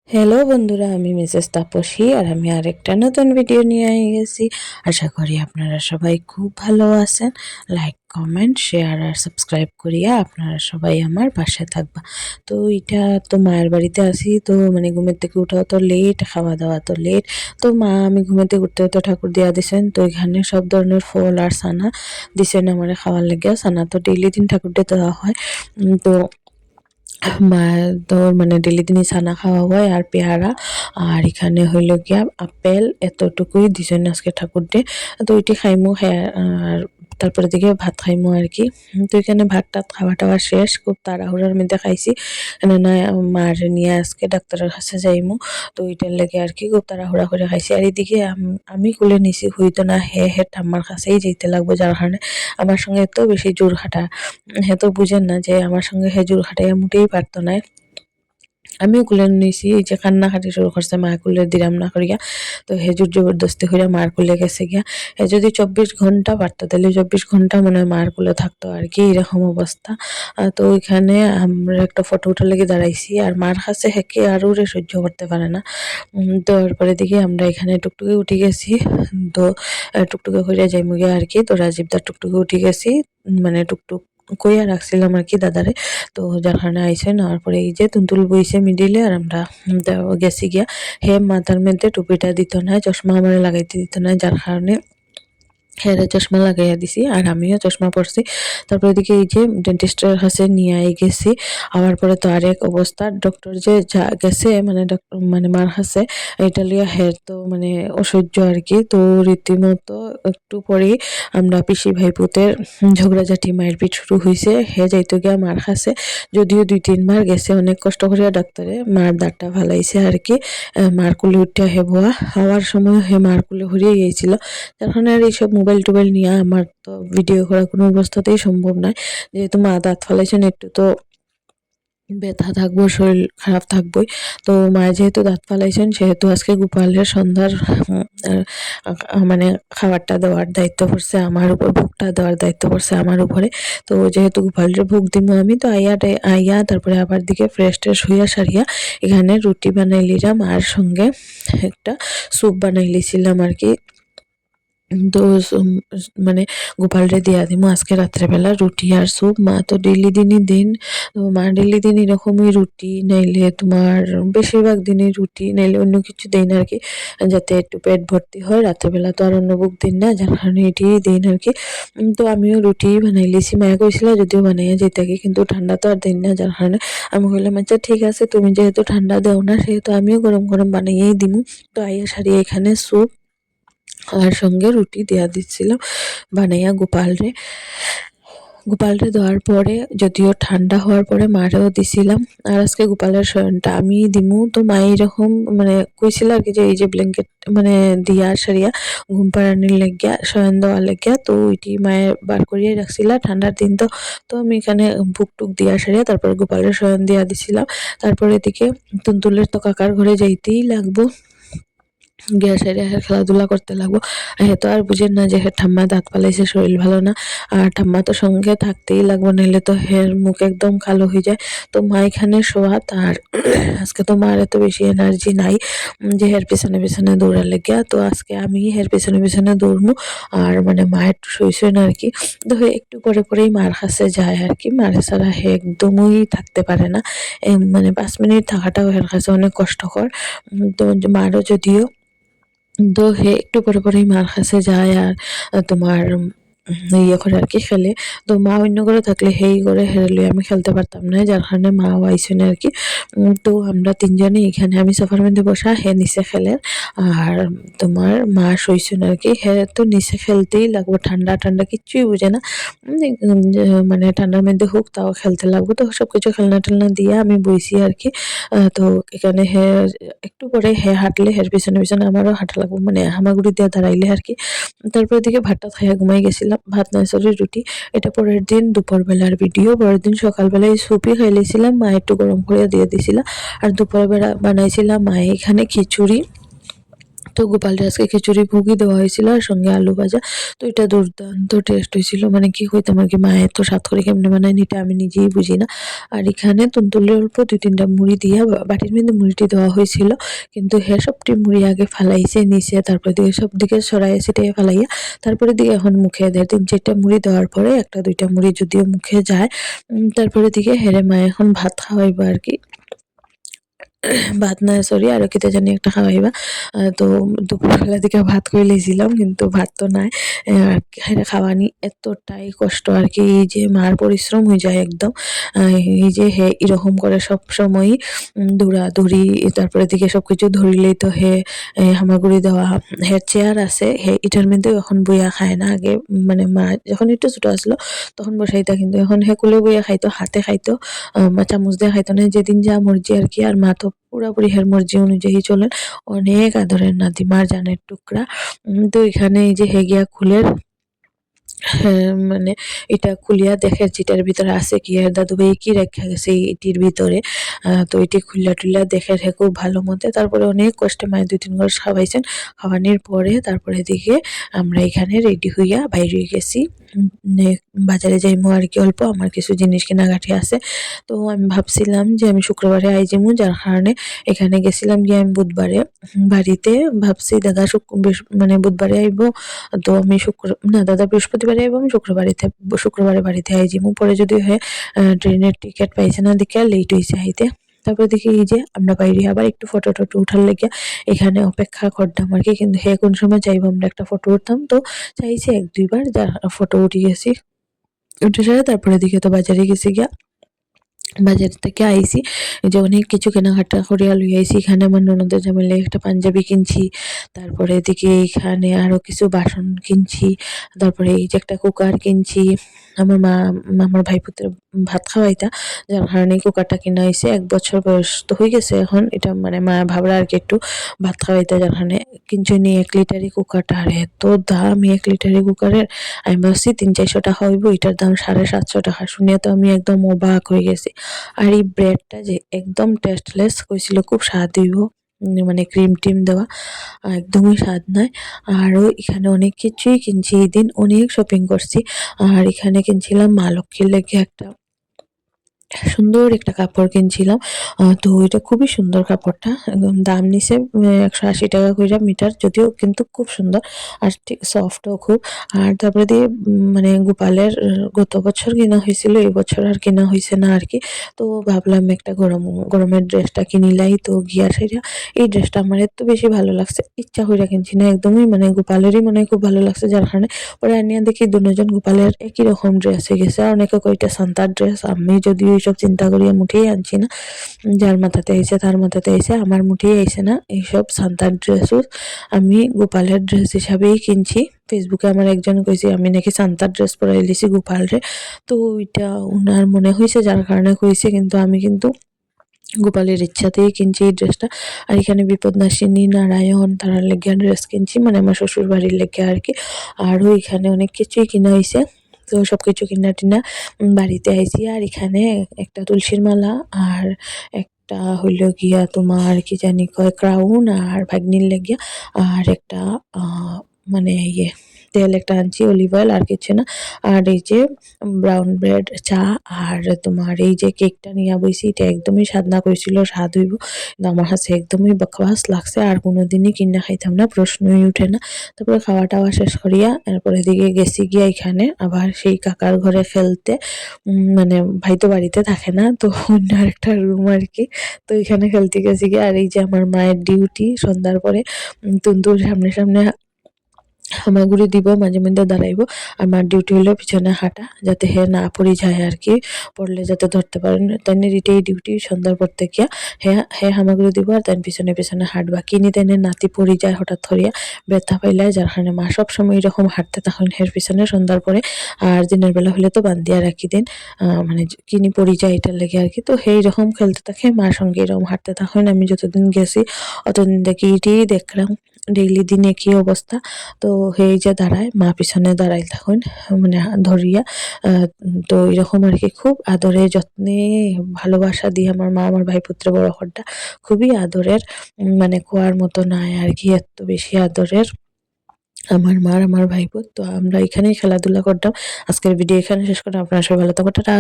Hello বন্ধুরা, আমি Mrs Tapasi আর আমি আরেকটা নতুন ভিডিও নিয়ে গেছি। আশা করি আপনারা সবাই খুব ভালো আছেন। লাইক, কমেন্ট, শেয়ার আর সাবস্ক্রাইব করিয়া আপনারা সবাই আমার পাশে থাকবা। তো এটা তো মায়ের বাড়িতে আছি, তো মানে ঘুমের থেকে উঠাও তো লেট, খাওয়া দাওয়া তো লেট। তো মা আমি ঘুমের থেকে উঠতে উঠতে ঠাকুর দিয়া দিছেন, তো এখানে সব ধরনের ফল আর ছানা দিছেন আমার খাওয়ার লেগে। ছানা তো ডেইলি দিন ঠাকুর দিয়ে দেওয়া হয়। তো মায়ের তো মানে ডেলি দিনই ছানা খাওয়া হয় আর পেয়ারা, আর এখানে হইল গিয়া আপেল, এতটুকুই দিছেন আজকে ঠাকুর দিয়ে। তো ওইটি খাইমু, হ্যাঁ। আর তারপরে দিকে ভাত খাইমু আর কি। তো এখানে ভাত টাত খাওয়া টাওয়া শেষ, খুব তাড়াহুড়ার মধ্যে খাইছি। না মার নিয়ে আজকে ডাক্তারের কাছে যাইমু, তো ওইটার লেগে আর কি খুব তাড়াহুড়া করে খাইছি। আর এদিকে আমি কুলে নিছি, হইতো না হে ঠাম্মার কাছেই যেতে লাগবো, যার কারণে আমার সঙ্গে এত বেশি জোর খাটা। হে তো বুঝেন না যে আমার সঙ্গে হে জোর খাটাইয়া মোটেই পারতো না। আমিও কুলে নিয়েছি, এই যে কান্নাকাটি শুরু করছে, মা কুলে দিলাম না করিয়া। তো হে জোর জবরদস্তি করে মার কুলে গেছে গিয়া। হে যদি 24 ঘন্টা পারতো তাহলে 24 ঘন্টা মনে হয় মার কুলে থাকতো আর কি, এরকম অবস্থা। তো ওইখানে আমরা একটা ফটো উঠার লেগে দাঁড়াইছি, আর মার কাছে হেকে আরও সহ্য করতে পারে না। তো এরপরে দেখি আমরা এখানে টুকটুকে উঠে গেছি। তো টুকটুকে কইরা যাইমু গিয়া আর কি। তো রাজীবদার টুকটুকে উঠে গেছি, মানে টুকটুক কইয়া রাখছিলাম আর কি দাদারে। তো যার কারণে আইসে, নেওয়ার পরে এই যে তুনতুল বইছে মিডিলে, আর আমরা গেছি গিয়া। হে মাথার মধ্যে টুপিটা দিত না, চশমা আমার লাগাইতে দিত না, যার কারণে হেরে চশমা লাগাইয়া দিছি, আর আমিও চশমা পরছি। তারপর এদিকে এই যে ডেন্টিস্টের কাছে নিয়ে গেছি। আবার পরে তো আরেক অবস্থা, ডক্টর যে যা গেছে মানে মানে মার কাছে, এটা লিয়া হের তো মানে অসহ্য আর কি। তো রীতিমতো একটু পরেই আমরা পিসি ভাইপুতের ঝগড়াঝাটি, মায়ের পিঠ শুরু হয়েছে। হে যাইতো গিয়া মার কাছে, যদিও 2-3 বার গেছে, অনেক কষ্ট করিয়া ডাক্তারে মার দাঁতটা ভালাইছে আর কি। মার কুলে উঠিয়া হে ভুয়া হওয়ার সময় হে মার কুলে হরিয়ে গিয়েছিল। যার কারণে আর এইসব মোবাইল টোবাইল নিয়ে আমার তো ভিডিও করা কোনো অবস্থাতেই সম্ভব নয়। যেহেতু মা দাঁত ফেলাইছেন, একটু তো ব্যথা থাকবো, শরীর খারাপ থাকবোই। তো মায়ে যেহেতু দাঁত ফালাইছেন, সেহেতু আজকে গোপালের সন্ধ্যার মানে খাবারটা দেওয়ার দায়িত্ব পড়ছে আমার উপর, ভোগটা দেওয়ার দায়িত্ব পড়ছে আমার উপরে। তো যেহেতু গোপালের ভোগ দিব আমি, তো আইয়া তারপরে আবার দিকে ফ্রেশ ট্রেশ হইয়া সারিয়া এখানে রুটি বানাইলিলাম, আর সঙ্গে একটা স্যুপ বানাইলিছিলাম আর কি। তো মানে গোপালরে দিয়া দিমু আজকে রাত্রেবেলা রুটি আর স্যুপ। মা তো ডেইলি দিনই দিন, তো মা ডেইলি দিন এরকমই রুটি, নাইলে তোমার বেশিরভাগ দিনই রুটি, নাইলে অন্য কিছু দেই না আর কি, যাতে একটু পেট ভর্তি হয়। রাত্রেবেলা তো আর অন্য বুক দিন না, যার কারণে এটিই দিন আর কি। তো আমিও রুটি বানাই লিছি, মায়া কইছিল যদিও বানাইয়া যেতে কি, কিন্তু ঠান্ডা তো আর দিন না, যার কারণে আমি কইলাম আচ্ছা ঠিক আছে, তুমি যেহেতু ঠান্ডা দেও না, সেহেতু আমিও গরম গরম বানাইয়াই দিমু। তো আইয়া সারিয়া এখানে স্যুপ আর সঙ্গে রুটি দেয়া দিচ্ছিলাম বানাইয়া গোপালরে দেওয়ার পরে, যদিও ঠান্ডা হওয়ার পরে মারেও দিছিলাম। আর আজকে গোপালের শয়নটা আমি দিমু, তো মা এরকম মানে কইছিল আর কি, যে এই যে ব্ল্যাঙ্কেট মানে দিয়া সারিয়া ঘুম পাড়ানির লেগিয়া, শয়ন দেওয়ার লেগিয়া, তো ওইটি মায়ে বার করিয়ে রাখছিল ঠান্ডার দিন। তো তো আমি এখানে বুক টুক দিয়া সারিয়া তারপরে গোপালের শয়ন দিয়া দিছিলাম। তারপরে এদিকে তুনতুলের তো কাকার ঘরে যাইতেই লাগবো, গ্যাস সাইডে খেলাধুলা করতে লাগবো। হে তো আর বুঝেন না যে ঠাম্মা দাঁত পালাইছে, শরীর ভালো না, আর ঠাম্মা তো সঙ্গে থাকতেই লাগবো, নাহলে তো হের মুখ একদম কালো হয়ে যায়। তো মা এখানে শোয়া, আর আজকে তো মার এত বেশি এনার্জি নাই যে হের পিছনে পিছনে দৌড়ার লেগিয়া। তো আজকে আমি হের পিছনে পিছনে দৌড়মু, আর মানে মা একটু শুইছে না আর কি। তো একটু পরে পরেই মার কাছে যায় আর কি, মার ছাড়া হে একদমই থাকতে পারে না। মানে 5 মিনিট থাকাটাও হের কাছে অনেক কষ্টকর। তো মারও যদিও, তো হে একটু পরে পরেই মার কাছে যায়, আর তোমার ইয়ে করে আর কি খেলে। তো মা অন্য করে থাকলে হেই করে হেরলে আমি খেলতে পারতাম না, যার কারণে মাও আইসেন আর কি। তো আমরা তিনজনে এখানে, আমি সোফার মধ্যে বসা, হে নিচে খেলে। আর তোমার মা শুইছেন আর কি। হে তো নিচে খেলতেই লাগবো, ঠান্ডা ঠান্ডা কিচ্ছুই বুঝে না। মানে ঠান্ডার মধ্যে হোক তাও খেলতে লাগবো। তো সবকিছু খেলনা টেলনা দিয়ে আমি বইছি আর কি। তো এখানে হে একটু পরে হে হাঁটলে, হের পিছনে পিছনে আমারও হাঁটা লাগবো, মানে হামাগুড়ি দিয়ে দাঁড়াইলে আর কি। তারপর দিকে ভাতটা খাইয়া ঘুমাই গেছিলাম, ভাত নাই সরি রুটি। এটা পরের দিন দুপুরবেলার ভিডিও। পরের দিন সকালবেলায় সুপি খাইলেছিলাম, মা একটু গরম করে দিয়ে দিছিল। আর দুপুরবেলা বানাইছিলাম মায়ে এখানে খিচুড়ি, তো গোপালরে আজকে খিচুড়ি ভুগি দেওয়া হয়েছিল আর সঙ্গে আলু ভাজা। তো এটা দুর্দান্ত টেস্ট হয়েছিল, মানে কি হইতাম আর কি, মায়ের তো স্বাদ করে কেমনে বানায় এটা আমি নিজেই বুঝি না। আর এখানে তুলতুলের অল্প 2-3টা মুড়ি দিয়া বাটির মধ্যে মুড়িটি দেওয়া হয়েছিল, কিন্তু হ্যাঁ সবটি মুড়ি আগে ফালাইছে নিচে, তারপরে দিকে সব দিকে সরাইয়া ছিটাইয়া ফালাইয়া তারপরে দিকে এখন মুখে দেয়। 3-4টা মুড়ি দেওয়ার পরে 1-2টা মুড়ি যদিও মুখে যায়, তারপরে দিকে হেরে মা এখন ভাত খাওয়াইবা আর কি। ভাত না সরি আরো কিতা জানি একটা খাওয়াইবা। তো দুপুরবেলা দিকে ভাত কইরা লইছিলাম, কিন্তু ভাত তো নাই। আর খাইরা খাওয়ানি এতটাই কষ্ট আর কি, এই যে মার পরিশ্রম হয়ে যায় একদম। আ এই যে হে এরকম করে সবসময়ই দৌড়াদৌড়ি, তারপরে দিকে সবকিছু ধরিলেই তো হে হামাগুড়ি দেওয়া। হের চেয়ার আছে, হে এটার মধ্যেও এখন বইয়া খায় না। আগে মানে মা যখন একটু ছোট আসলো তখন বসাইতা, কিন্তু এখন হে কোলে বইয়া খাইতো, হাতে খাইতো, চামচ দিয়ে খাইতো না। যেদিন যা মর্জি আর কি। আর মা তো পুরাপুরি হের মর্জি অনুযায়ী চলেন। অনেক আদরের নাতি, মার জানের টুকরা। তো এখানে এই যে হে গিয়া খুলের, হ্যাঁ, মানে এটা খুলিয়া দেখে যেটার ভিতরে আছে কি, আর দাদু ভাই কি রেখা গেছে এটির ভিতরে। তো এটি খুললা টুল্লা দেখে রে খুব ভালো মতে, তারপরে অনেক কষ্টে মায়ের 2-3 ঘর খাওয়াইছেন। খাওয়ানোর পরে তারপরে দিকে আমরা এখানে রেডি হইয়া বাইরে গেছি। বাজারে যাইমু আর কি, অল্প আমার কিছু জিনিস কেনাকাটি আছে। তো আমি ভাবছিলাম যে আমি শুক্রবারে আইজিমু, যার কারণে এখানে গেছিলাম গিয়ে আমি বুধবারে বাড়িতে। ভাবছি দাদা মানে বুধবারে আইব, তো আমি না দাদা বৃহস্পতিবারে এবং শুক্রবারে বাড়িতে আইজিমু। পরে যদি হয় ট্রেনের টিকিট পাইছে না দেখে লেট হইছে আইতে। তারপরে দেখি এই যে আমরা বাইরে আবার একটু ফটো টটো উঠার লেগে এখানে অপেক্ষা করতাম আর কি, কিন্তু হে কোন সময় চাইবো আমরা একটা ফটো উঠতাম, তো চাইছি 1-2 বার, যা ফটো উঠে গেছি। উঠে সারা তারপরে দিকে তো বাজারে গেছি গিয়া, বাজার থেকে আইছি, এই যে অনেক কিছু কেনাকাটা করিয়া লই আইছি। এখানে আমার ননদের জামাইয়ের লাগি একটা পাঞ্জাবি কিনছি, তারপরে এদিকে এখানে আরো কিছু বাসন কিনছি, তারপরে এই যে একটা কুকার কিনছি। আমার মা আমার ভাইপোদের ভাত খাওয়াইতা, যার কারণে কুকারটা কিনা হইছে। 1 বছর বয়স তো হয়ে গেছে এখন, এটা মানে মা ভাবরা আর কি একটু ভাত খাওয়াইতা, যার কারণে কিনছি নি 1 লিটারি কুকারটা। আর এত দাম 1 লিটারি কুকারের, আমি ভাবছি 300-400 টাকা হইব, এটার দাম 750 টাকা। শুনে তো আমি একদম অবাক হয়ে গেছি। আর এই ব্রেডটা যে একদম টেস্টলেস, কইছিল খুব স্বাদ হইব, মানে ক্রিম টিম দেওয়া, একদমই স্বাদ নাই। আরও এখানে অনেক কিছুই কিনছি, এই দিন অনেক শপিং করছি। আর এখানে কিনছিলাম মা লক্ষ্মীর লেগে একটা সুন্দর একটা কাপড় কিনছিলাম। তো এটা খুবই সুন্দর কাপড়টা, একদম দাম নিছে 180 টাকা কইরা মিটার, যদিও কিন্তু খুব সুন্দর আর ঠিক সফটও খুব। আর তারপরে দিয়ে মানে গোপালের গত বছর কেনা হয়েছিল, এই বছর আর কেনা হয়েছে না আর কি। তো ভাবলাম একটা গরমের ড্রেসটা কিনিলাই, তো গিয়া সেটা এই ড্রেসটা আমার এত বেশি ভালো লাগছে, ইচ্ছা কইরা কিনছি না একদমই, মানে গোপালেরই মনে হয় খুব ভালো লাগছে, যার কারণে পরে আনিয়া দেখি দুজন গোপালের একই রকম ড্রেস হয়ে গেছে। আর অনেকে কইটা সান্তার ড্রেস, আমি যদিও এইসব চিন্তা করিয়া মুঠেই আনছি না। যার মাথাতে আইছে তার মাথাতে আইছে, আমার মুঠেই আইছে না এইসব সান্তার ড্রেসও। আমি গোপালের ড্রেস হিসাবেই কিনছি। ফেসবুকে আমার একজন কইছে আমি নাকি সান্তার ড্রেস পরাই লিছি গোপালরে, তো ওইটা উনার মনে হয়েছে যার কারণে কইছে, কিন্তু আমি কিন্তু গোপালের ইচ্ছাতেই কিনছি এই ড্রেসটা। আর এখানে বিপদনাশিনী নারায়ণ তারার লেগে ড্রেস কিনছি, মানে আমার শ্বশুর বাড়ির লেগে আর কি। আরও এখানে অনেক কিছুই কিনা হয়েছে। তো সবকিছু কিনা টিনা বাড়িতে আইছি। আর এখানে একটা তুলসীর মালা, আর একটা হইল গিয়া তোমার কি জানি কয় ক্রাউন, আর ভাগ্নির লেগিয়া, আর একটা মানে ইয়ে তেল একটা আনছি, অলিভ অয়েল, আর কিছু না। আর এই যে ব্রাউন ব্রেড চা, আর তোমার এই যে কেকটা নিয়ে বইছি, এটা একদমই স্বাদ না, করেছিল স্বাদ হইব, কিন্তু আমার কাছে একদমই বকবাস লাগছে। আর কোনোদিনই কিনা খাইতাম না, প্রশ্নই উঠে না। তারপরে খাওয়া টাওয়া শেষ করিয়া এরপরে দিকে গেছি গিয়া এখানে আবার সেই কাকার ঘরে খেলতে। মানে ভাই তো বাড়িতে থাকে না, তো অন্য আরেকটা রুম আর কি। তো এখানে খেলতে গেছি গিয়ে। আর এই যে আমার মায়ের ডিউটি সন্ধ্যার পরে তুনতুর সামনে সামনে হামাগুড়ি দিব, মাঝে মধ্যে দাঁড়াইবো। আমার ডিউটি হলো পিছনে হাঁটা, যাতে হে না পড়ে যায় আর কি, পড়লে যাতে ধরতে পারেন। তাই এটাই ডিউটি, সন্ধ্যার পর থেকে হে হে হামাগুড়ি দিব আর তাই পিছনে পিছনে হাঁটবা, কিনি তাই নাতি পড়ে যায় হঠাৎ ধরিয়া, ব্যথা পাইলে, যার কারণে মা সবসময় এরকম হাঁটতে তখন হের পিছনে সন্ধ্যার পরে। আর দিনের বেলা হলে তো বান্ধিয়া রাখি দিন, মানে কিনি পড়ে যায় এটার লেগে আর কি। তো সেই রকম খেলতে থাকে মার সঙ্গে, এরকম হাঁটতে তখন আমি যতদিন গেছি অতদিন দেখি এটাই দেখলাম। ডেইলি দিনে কি অবস্থা। তো এই যে দাঁড়ায়, মা পিছনে দাঁড়াই তখন মানে ধরিয়া। তো এরকম আর কি খুব আদরে যত্নে ভালোবাসা দিয়ে আমার মা আমার ভাইপুত্র বড় হরটা খুবই আদরের, মানে কোয়ার মতো নয় আর কি, এত বেশি আদরের আমার মার আমার ভাইপো। তো আমরা এখানেই খেলাধুলা করতাম। আজকের ভিডিও এখানে শেষ করলাম। আপনারা সবাই ভালো থাকো, টাটা।